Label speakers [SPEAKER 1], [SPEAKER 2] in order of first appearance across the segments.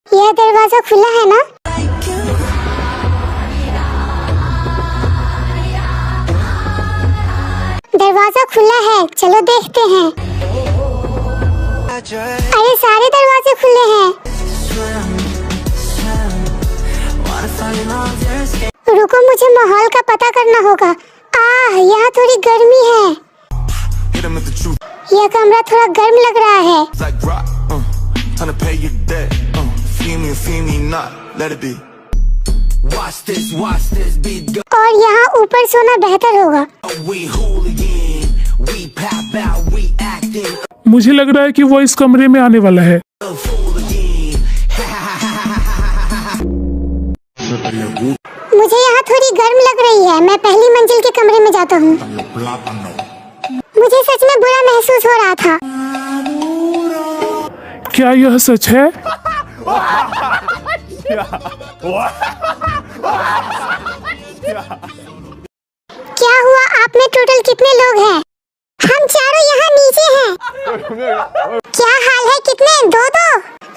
[SPEAKER 1] यह दरवाजा खुला है ना? दरवाजा खुला है, चलो देखते हैं। अरे सारे दरवाजे खुले हैं। रुको, मुझे माहौल का पता करना होगा। यहाँ थोड़ी गर्मी है। यह कमरा थोड़ा गर्म लग रहा है। और यहाँ ऊपर सोना बेहतर होगा।
[SPEAKER 2] मुझे लग रहा है कि वो इस कमरे में आने वाला है।
[SPEAKER 1] मुझे यहाँ थोड़ी गर्म लग रही है। मैं पहली मंजिल के कमरे में जाता हूँ। मुझे सच में बुरा महसूस हो रहा था।
[SPEAKER 2] क्या यह सच है?
[SPEAKER 1] क्या हुआ? आप में टोटल कितने लोग हैं? हम चारों यहाँ नीचे हैं। क्या हाल है? कितने? दो।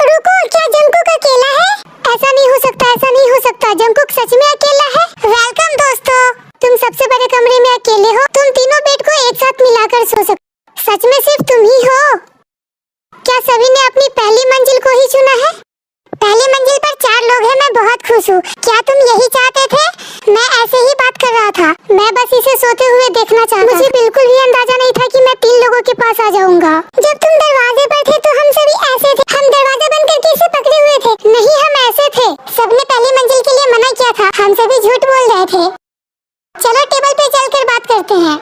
[SPEAKER 1] रुको, क्या जंकुक अकेला है? ऐसा नहीं हो सकता, ऐसा नहीं हो सकता। जंकुक सच में अकेला है। वेलकम दोस्तों, तुम सबसे बड़े कमरे में अकेले हो। तुम तीनों बेड को एक साथ मिलाकर सो सकते। सच में सिर्फ तुम ही हो? क्या सभी ने अपनी पहली मंजिल को ही चुना है? पहली मंजिल पर 4 लोग हैं। मैं बहुत खुश हूँ। क्या तुम यही चाहते थे? मैं ऐसे ही बात कर रहा था। मैं बस इसे सोते हुए देखना चाहता। मुझे बिल्कुल भी अंदाजा नहीं था कि मैं 3 लोगों के पास आ जाऊंगा। जब तुम दरवाजे पर थे तो हम सभी ऐसे थे। हम दरवाजा बंद करके इसे पकड़े हुए थे। नहीं, हम ऐसे थे। सबने पहली मंजिल के लिए मना किया था। हम सभी झूठ बोल रहे थे। चलो टेबल पे चलकर बात करते हैं।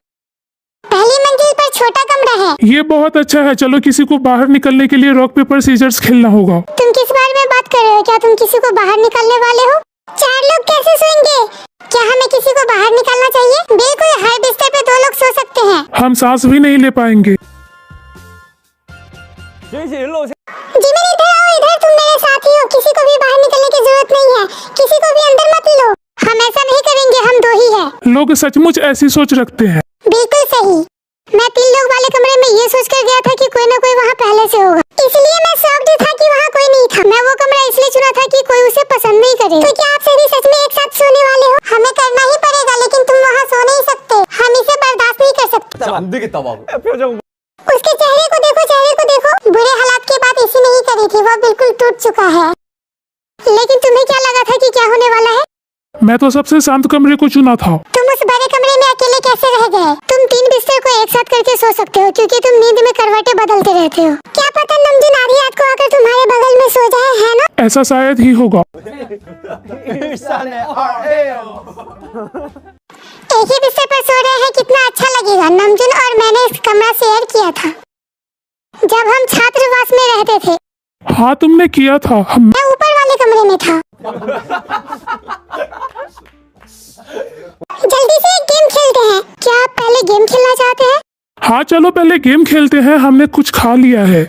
[SPEAKER 1] पहली मंजिल पर छोटा कमरा है।
[SPEAKER 2] ये बहुत अच्छा है। चलो किसी को बाहर निकलने के लिए रॉक पेपर सीजर्स खेलना होगा।
[SPEAKER 1] तुम किस बारे में बात कर रहे हो? क्या तुम किसी को बाहर निकालने वाले हो? 4 लोग कैसे सोएंगे? क्या हमें किसी को बाहर निकालना चाहिए? बिल्कुल, हर बिस्तर पे 2 लोग सो सकते हैं।
[SPEAKER 2] हम सांस भी नहीं ले पाएंगे।
[SPEAKER 1] जिमिन, इधर आओ। इधर तुम मेरे साथ ही हो। किसी को भी बाहर निकलने की जरूरत नहीं है। किसी को भी अंदर मत लो। हम ऐसा नहीं करेंगे। हम 2 ही हैं।
[SPEAKER 2] लोग सचमुच ऐसी सोच रखते हैं।
[SPEAKER 1] बिल्कुल सही। मैं 3 लोग वाले कमरे में ये सोच कर गया था कि कोई न कोई वहाँ पहले से होगा। इसलिए मैं शॉक्ड था कि वहाँ कोई नहीं था। मैं वो कमरा इसलिए चुना था कि कोई उसे पसंद नहीं करे। तो क्या आप सभी सच में एक साथ सोने वाले हो? हमें करना ही पड़ेगा, लेकिन तुम वहाँ सो नहीं सकते। हम इसे बर्दाश्त नहीं कर सकते।
[SPEAKER 3] 안 되겠다 막.
[SPEAKER 1] उसके चेहरे को देखो, चेहरे को देखो। बुरे हालात की बात इसी नहीं करी थी। वो बिल्कुल टूट चुका है। लेकिन तुम्हें क्या लगा था कि क्या होने वाला है?
[SPEAKER 2] मैं तो सबसे शांत कमरे को चुना था।
[SPEAKER 1] तुम उस बड़े कमरे में अकेले कैसे रह गए? तुम 3 बिस्तर को एक साथ करके सो सकते हो क्योंकि तुम नींद में करवटें बदलते रहते हो। क्या पता नमजून आधी रात को आकर तुम्हारे बगल में सो जाए, है ना?
[SPEAKER 2] ऐसा शायद ही होगा।
[SPEAKER 1] एक ही बिस्तर पर सो रहे हैं, कितना अच्छा लगेगा। नमजून और मैंने इस कमरा शेयर किया था जब हम छात्रावास में रहते थे।
[SPEAKER 2] हाँ, तुमने किया था।
[SPEAKER 1] मैं ऊपर वाले कमरे में था। जल्दी से एक गेम खेलते हैं। क्या आप पहले गेम खेलना चाहते हैं?
[SPEAKER 2] हाँ, चलो पहले गेम खेलते हैं। हमने कुछ खा लिया है।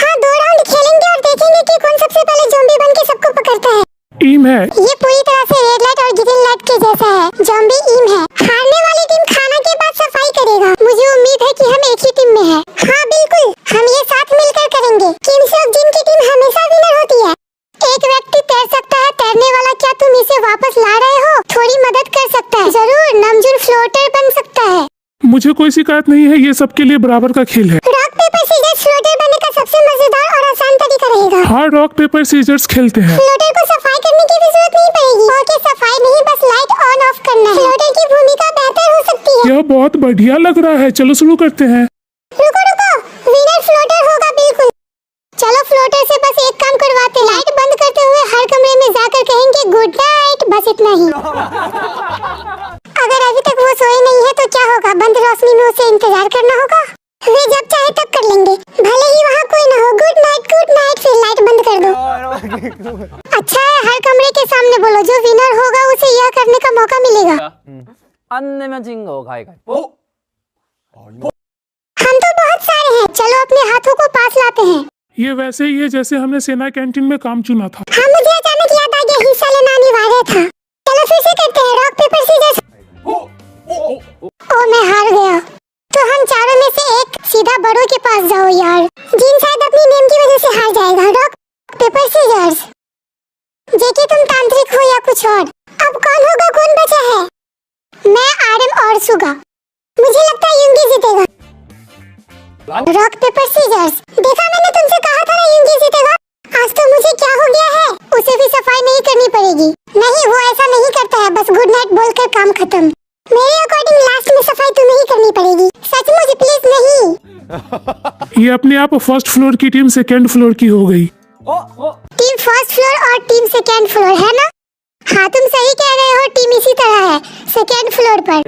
[SPEAKER 1] हाँ, 2 राउंड खेलेंगे और देखेंगे कि कौन सबसे पहले ज़ॉम्बी बन के सबको पकड़ता है।
[SPEAKER 2] ईम है।
[SPEAKER 1] ये पूरी तरह से रेड लाइट और ग्रीन लाइट के जैसा है। ज़ॉम्बी ईम है। हारने वाली टीम खाना के बाद सफाई करेगा। मुझे उम्मीद है कि हम एक ही टीम में हैं। हाँ बिल्कुल, हम ये साथ मिलकर करेंगे। किमसोक जिन की टीम हमेशा विनर होती है। एक व्यक्ति तैर सकता है। तैरने वाला, क्या तुम इसे वापस ला रहे हो? थोड़ी मदद कर सकता है। जरूर, नमजून फ्लोटर बन सकता है।
[SPEAKER 2] मुझे कोई शिकायत नहीं है। ये सबके लिए बराबर का खेल है।
[SPEAKER 1] रॉक पेपर सीजर्स फ्लोटर बनने का सबसे मजेदार और आसान तरीका रहेगा।
[SPEAKER 2] हाँ, रॉक पेपर सीजर्स खेलते हैं।
[SPEAKER 1] फ्लोटर को सफाई करने की भी जरूरत नहीं पड़ेगी। ओके, सफाई नहीं, बस लाइट ऑन ऑफ करना है। फ्लोटर की भूमिका बेहतर हो सकती है।
[SPEAKER 2] यह बहुत बढ़िया लग रहा है। चलो शुरू करते हैं।
[SPEAKER 1] रुको, विनर फ्लोटर होगा। बिल्कुल, चलो फ्लोटर से बस एक काम करवाते। लाइट बंद करते हुए हर कमरे में जाकर कहेंगे गुड नाइट। बस इतना ही। अगर अभी तक वो सोए नहीं है तो क्या होगा? बंद रोशनी में उसे इंतजार करना होगा। वे जब चाहे तब कर लेंगे, भले ही वहाँ कोई न हो। गुड नाइट, फिर लाइट बंद कर दो। अच्छा है, हर कमरे के सामने बोलो। जो विनर होगा उसे यह करने का मौका मिलेगा।
[SPEAKER 3] 안 내면 진 거 가위가위보.
[SPEAKER 1] हम तो बहुत सारे हैं। चलो अपने हाथों को पास लाते हैं।
[SPEAKER 2] ये वैसे ही है जैसे हमने सेना कैंटीन में काम चुना था।
[SPEAKER 1] हाँ, मुझे अचानक याद आ गया, हिस्सा लेना अनिवार्य था। चलो फिर से करते हैं। Rock paper seizures. ओ, मैं हार गया। तो हम चारों में से एक सीधा बड़ों के पास जाओ यार। जिन शायद अपनी नेम की वजह पेपर सीजर्स। जेके तुम तांत्रिक हो या कुछ और। अब कौन होगा, कौन बचा है? मैं, आरएम और सुगा। मुझे लगता है युंगी जीतेगा। Rock paper scissors. देखा, मैंने तुमसे कहा था ना युंगी जीतेगा। आज तो मुझे क्या हो गया है, उसे भी सफाई नहीं करनी पड़ेगी। नहीं, वो ऐसा नहीं करता है, बस गुड नाइट बोलकर काम खत्म। मेरे अकॉर्डिंग लास्ट में सफाई तुम्हें ही करनी पड़ेगी। सचमुच प्लीज नहीं।
[SPEAKER 2] ये अपने आप फर्स्ट फ्लोर की टीम सेकंड फ्लोर की हो गई।
[SPEAKER 1] टीम फर्स्ट फ्लोर और टीम सेकंड फ्लोर है ना? हाँ, तुम सही कह रहे हो, टीम इसी तरह है सेकंड फ्लोर पर।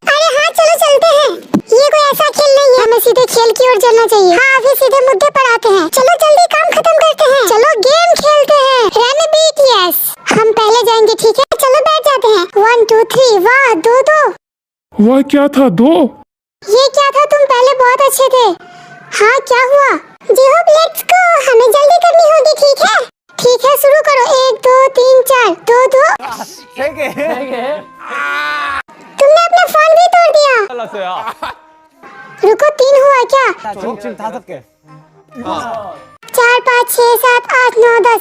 [SPEAKER 1] अरे हाँ, चलो चलते हैं। ये कोई ऐसा खेल नहीं है, हमें सीधे खेल की ओर चलना चाहिए। हाँ, अभी सीधे मुद्दे पर आते हैं। चलो जल्दी काम खत्म करते हैं। चलो गेम खेलते हैं। रन बीट यस। हम पहले जाएंगे, ठीक है? चलो बैठ जाते हैं। 1 2 3। वाह, 2-2।
[SPEAKER 2] वह क्या था, 2?
[SPEAKER 1] ये क्या था, तुम पहले बहुत अच्छे थे। हाँ, क्या हुआ? जेहोब लेट्स गो, हमें जल्दी करनी होगी, ठीक है? ठीक है, शुरू करो। 1 2 3 4। 2-2। तुमने अपना फोन भी तोड़ दिया। रुको, 3 हुआ क्या? 4 5 6 7 8 9 10।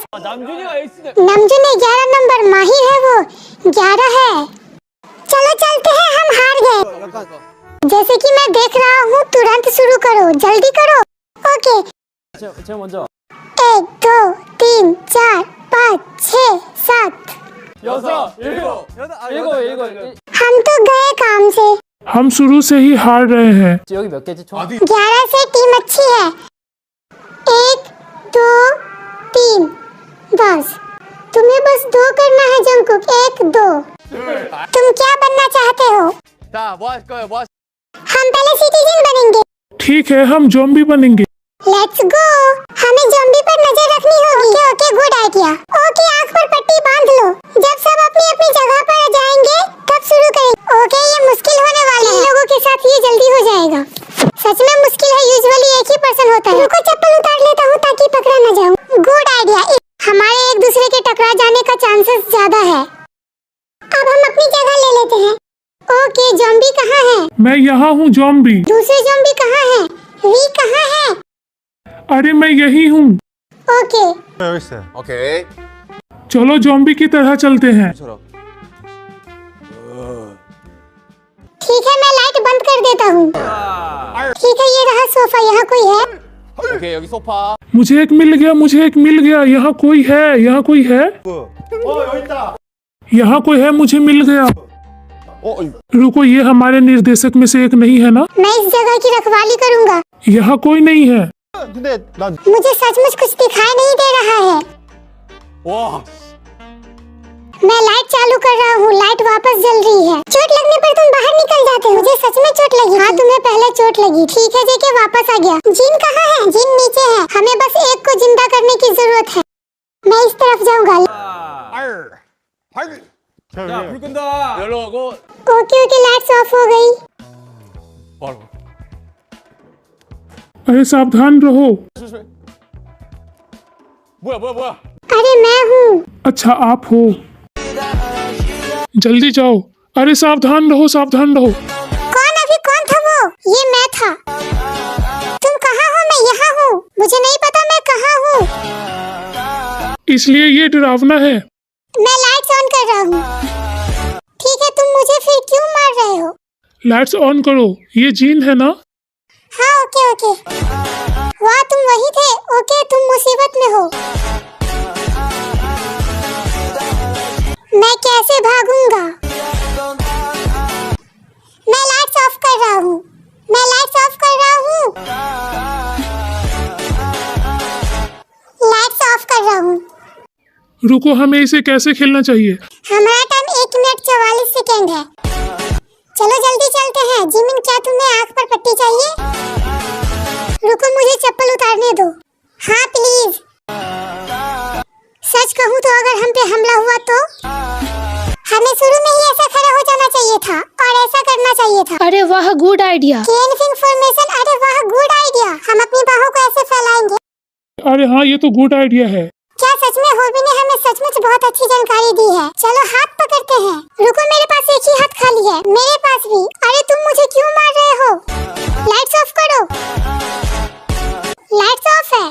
[SPEAKER 1] नमजून 11 नंबर, माहिर है वो, 11 है। चलो चलते हैं, हम हार गए। जैसे कि मैं देख रहा हूँ, तुरंत शुरू करो, जल्दी करो। ओके। 1 2 3 4 5 6 7। हम तो गए काम से।
[SPEAKER 2] हम शुरू से ही हार रहे हैं।
[SPEAKER 1] 11 से टीम अच्छी है। 1 2 3 बस। तुम्हें बस 2 करना है जंगकुक। 1 2। तुम क्या बनना चाहते हो? हम पहले सिटीजन बनेंगे।
[SPEAKER 2] ठीक है, हम ज़ॉम्बी बनेंगे।
[SPEAKER 1] Let's go. हमें ज़ॉम्बी पर नजर रखनी होगी। Okay, good idea. ओके, आंख पर पट्टी बांध लो। जब सब अपनी अपनी जगह पर जाएंगे तब शुरू करेंगे। ओके, ये मुश्किल होने वाला है। लोगों के साथ ये जल्दी हो जाएगा। सच में मुश्किल है, यूजुअली एक ही पर्सन होता है। रुको, चप्पल उतार लेता हूँ ताकि पकड़ा न जाऊँ। Good idea. हमारे एक दूसरे के टकरा जाने का चांसेस ज्यादा है। अब हम अपनी जगह ले लेते हैं। ओके, ज़ॉम्बी कहाँ है?
[SPEAKER 2] मैं यहाँ हूँ ज़ॉम्बी।
[SPEAKER 1] दूसरे ज़ॉम्बी कहाँ है? वी कहाँ है?
[SPEAKER 2] अरे मैं यही हूँ।
[SPEAKER 1] ओके।
[SPEAKER 2] चलो ज़ॉम्बी की तरह चलते हैं।
[SPEAKER 1] ठीक है, मैं लाइट बंद कर देता हूँ। ठीक है, ये रहा सोफा। यहाँ कोई है?
[SPEAKER 2] मुझे एक मिल गया, मुझे एक मिल गया। यहाँ कोई है, यहाँ कोई है, यहाँ कोई है, मुझे मिल गया। रुको, ये हमारे निर्देशक में से एक नहीं है ना?
[SPEAKER 1] मैं इस जगह की रखवाली करूँगा।
[SPEAKER 2] यहाँ कोई नहीं है।
[SPEAKER 1] मुझे सचमुच कुछ दिखाई नहीं दे रहा है। मैं लाइट चालू कर रहा हूँ, लाइट वापस जल रही है। चोट लगने पर तुम बाहर निकल जाते हो। मुझे सच में चोट लगी। हाँ, तुम्हें पहले चोट लगी। ठीक है, जेके वापस आ गया। जिन कहाँ है? जिन नीचे है। हमें बस एक को जिंदा करने की जरूरत है। मैं इस तरफ जाऊँगा। ओके ओके, लाइट्स ऑफ हो गई।
[SPEAKER 2] अरे सावधान रहो।
[SPEAKER 1] अरे मैं हूँ।
[SPEAKER 2] अच्छा, आप हो। जल्दी जाओ। अरे सावधान रहो, सावधान रहो।
[SPEAKER 1] कौन था वो? ये मैं था। तुम कहाँ हो? मैं यहाँ हूँ। मुझे नहीं पता मैं कहाँ हूँ।
[SPEAKER 2] इसलिए ये डरावना है।
[SPEAKER 1] मैं लाइट्स ऑन कर रहा हूँ। ठीक है, तुम मुझे फिर क्यों मार रहे हो?
[SPEAKER 2] लाइट्स ऑन करो। ये जीन है ना?
[SPEAKER 1] हाँ, ओके ओके। वाह, तुम वही थे। ओके, तुम मुसीबत में हो। मैं कैसे भागूंगा? मैं लाइट्स ऑफ कर रहा हूँ। मैं लाइट्स ऑफ कर रहा हूँ। लाइट्स ऑफ कर रहा हूँ।
[SPEAKER 2] रुको, हमें इसे कैसे खेलना चाहिए?
[SPEAKER 1] हमारा टाइम 1 मिनट 44 सेकेंड है। चलो जल्दी चलते हैं। जिमिन, क्या तुम्हें आंख पर पट्टी चाहिए? रुको, मुझे चप्पल उतारने दो। हाँ प्लीज। सच कहूँ तो अगर हम पे हमला हुआ तो हमें शुरू में ही ऐसा खड़ा हो जाना चाहिए था और ऐसा करना चाहिए था।
[SPEAKER 4] अरे वाह, गुड आइडिया।
[SPEAKER 1] केनफिंग फॉर्मेशन। अरे वाह, गुड आइडिया। हम अपनी बाहों को ऐसे फैलाएंगे।
[SPEAKER 2] अरे हाँ, ये तो गुड आइडिया है।
[SPEAKER 1] क्या सच में हॉबी ने हमें सचमुच बहुत अच्छी जानकारी दी है। चलो हाथ पकड़ते हैं। रुको, मेरे पास एक ही हाथ खाली है। मेरे पास भी। अरे तुम मुझे क्यों मार रहे हो? लाइट्स ऑफ करो। लाइट्स ऑफ है।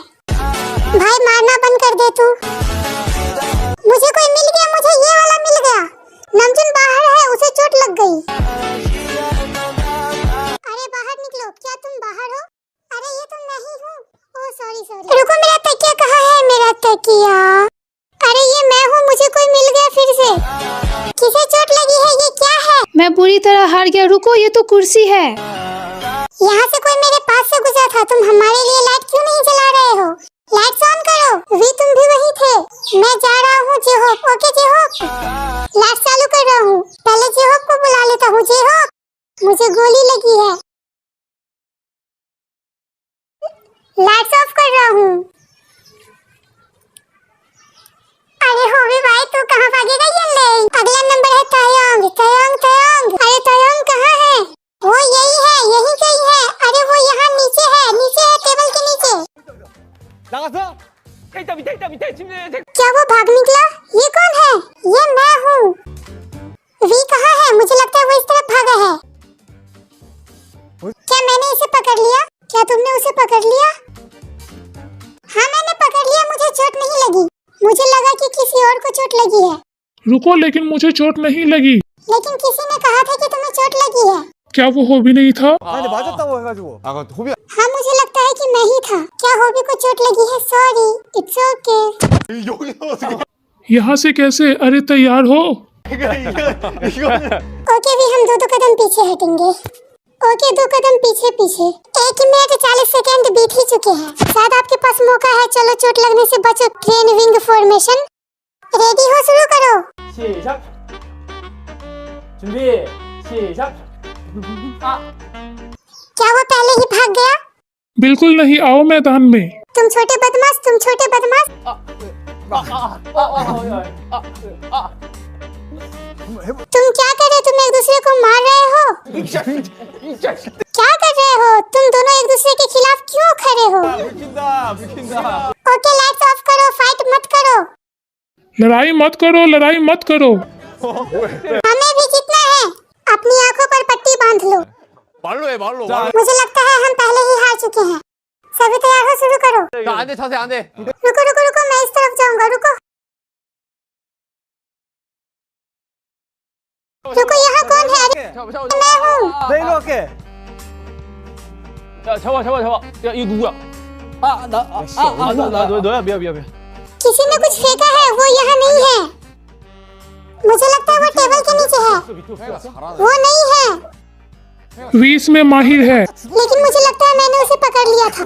[SPEAKER 1] भाई, मारना बंद कर तू? मुझे कोई मिल गया, मुझे ये वाला मिल गया। नमजून बाहर है, उसे चोट लग गई। अरे बाहर निकलो, क्या तुम बाहर हो? अरे ये तुम नहीं हो। Oh sorry sorry. रुको, मेरा तकिया कहाँ है? मेरा तकिया। अरे ये मैं हूँ, मुझे कोई मिल गया फिर से। किसे चोट लगी है? ये क्या है?
[SPEAKER 4] मैं बुरी तरह हार गया। रुको, ये तो कुर्सी है।
[SPEAKER 1] यहाँ से कोई मेरे पास से गुजरा था। तुम हमारे लिए लाइट क्यों नहीं जला रहे हो? लाइट्स ऑन करो। वी तुम भी वही थे। मैं जा रहा हूँ जेहोप। ओके जेहोप, लाइट चालू कर रहा हूँ। पहले जेहोप को बुला लेता हूँ। जेहोप, मुझे गोली लगी है। लाइट्स ऑफ कर रहा हूँ। अरे होवी भाई, तू कहाँ भागेगा? ये ले, अगला नंबर है तयोंग। तयोंग तयोंग, अरे तयोंग कहाँ है? वो यही है, यही कहीं है। अरे वो यहाँ नीचे है, नीचे है, टेबल के नीचे।
[SPEAKER 3] 나가서 밑에 침대
[SPEAKER 1] क्या वो भाग निकला? ये कौन है? ये मैं हूँ। वी कहाँ है? मुझे लगता है वो इस तरफ भागा है। क्या मैंने इसे पकड़ लिया? क्या तुमने उसे पकड़ लिया? हाँ मैंने पकड़ लिया। मुझे चोट नहीं लगी। मुझे लगा कि किसी और को चोट लगी है,
[SPEAKER 2] रुको, लेकिन मुझे चोट नहीं लगी।
[SPEAKER 1] लेकिन किसी ने कहा था कि तुम्हें चोट लगी है।
[SPEAKER 2] क्या वो होवी नहीं था?
[SPEAKER 5] 근데 맞았다고 해가지고. 호비.
[SPEAKER 1] हाँ मुझे लगता है कि मैं ही था। क्या होबी को चोट लगी है? Sorry, it's okay.
[SPEAKER 5] 여기 나와서
[SPEAKER 2] यहाँ से कैसे? अरे तैयार हो?
[SPEAKER 5] 이거는
[SPEAKER 1] ओके भी, हम दो कदम पीछे हटेंगे। ओके, 2 कदम पीछे पीछे। 1 मिनट 40 सेकंड बीत ही चुके हैं। शायद आपके पास मौका है। चलो चोट लगने से बचो। Train wing formation. रेडी हो? शुरू करो।
[SPEAKER 3] 시작 준비 시작
[SPEAKER 1] क्या वो पहले ही भाग गया?
[SPEAKER 2] बिल्कुल नहीं, आओ मैदान में।
[SPEAKER 1] तुम छोटे बदमाश, तुम छोटे बदमाश। तुम क्या कर रहे हो? तुम एक दूसरे को मार रहे हो? क्या कर रहे हो? तुम दोनों एक दूसरे के खिलाफ क्यों खड़े हो?
[SPEAKER 5] 비킨다.
[SPEAKER 1] ओके, लाइट्स ऑफ करो। फाइट मत करो।
[SPEAKER 2] लड़ाई मत करो, लड़ाई मत करो।
[SPEAKER 1] हमें भी जीतना है। अपनी आंखों पर पट्टी बांध लो।
[SPEAKER 5] 말로 해 말로.
[SPEAKER 1] मुझे लगता है हम पहले ही हार चुके हैं। सभी तैयार हो? शुरू करो।
[SPEAKER 3] 안돼 자세 안돼
[SPEAKER 1] रुको रुको रुको, मैं इस तरफ जाऊंगा। रुको रुको, यहाँ कौन है? अरे मैं हूँ।
[SPEAKER 5] 내 일로 갈게.
[SPEAKER 3] 야 잡아 야 이거 누구야 너야 미안
[SPEAKER 1] किसी ने कुछ फेंका है। वो यहाँ नहीं है। मुझे लगता है वो टेबल के नीचे है। वो नहीं है,
[SPEAKER 2] 20 में माहिर है।
[SPEAKER 1] लेकिन मुझे लगता है मैंने उसे पकड़ लिया था।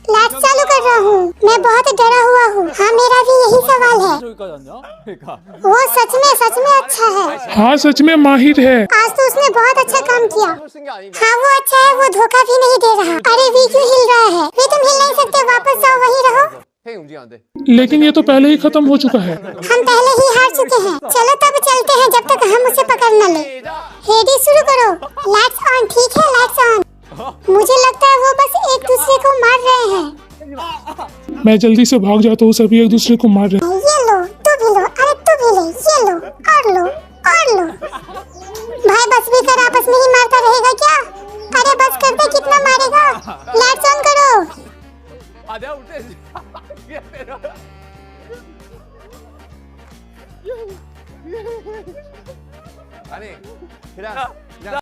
[SPEAKER 1] लाइट चालू कर रहा हूँ। मैं बहुत डरा हुआ हूँ। हाँ मेरा भी यही सवाल है।
[SPEAKER 3] 저기까지 왔냐?
[SPEAKER 1] वो सच में अच्छा है।
[SPEAKER 2] हाँ सच में माहिर है।
[SPEAKER 1] आज तो उसने बहुत अच्छा काम किया।
[SPEAKER 3] 쓴게 아닌가
[SPEAKER 1] हाँ वो अच्छा है, वो धोखा भी नहीं दे रहा। अरे वी क्यों हिल रहा है? वी तुम हिल नहीं सकते, वापस जाओ, वहीं रहो।
[SPEAKER 3] 팽이 움직이면 안돼
[SPEAKER 2] लेकिन ये तो पहले ही खत्म हो चुका है।
[SPEAKER 1] हम पहले ही हार चुके हैं। चलो तब चलते हैं जब तक हम उसे पकड़ न ले। रेडी, शुरू करो। Lights on. ठीक है, लाइट्स ऑन। मुझे लगता है वो बस एक दूसरे को मार रहे हैं।
[SPEAKER 2] मैं जल्दी से भाग जाता हूँ, सभी एक दूसरे को मार रहे हैं।
[SPEAKER 1] ये लो, तू भी लो। अरे तू भी ले। ये लो, और लो, और लो। भाई बस भी कर, आपस में ही मारता रहेगा क्या? अरे बस कर दे, कितना मारेगा? लाइट्स ऑन करो।
[SPEAKER 3] 아 내가 올 때 아니 그냥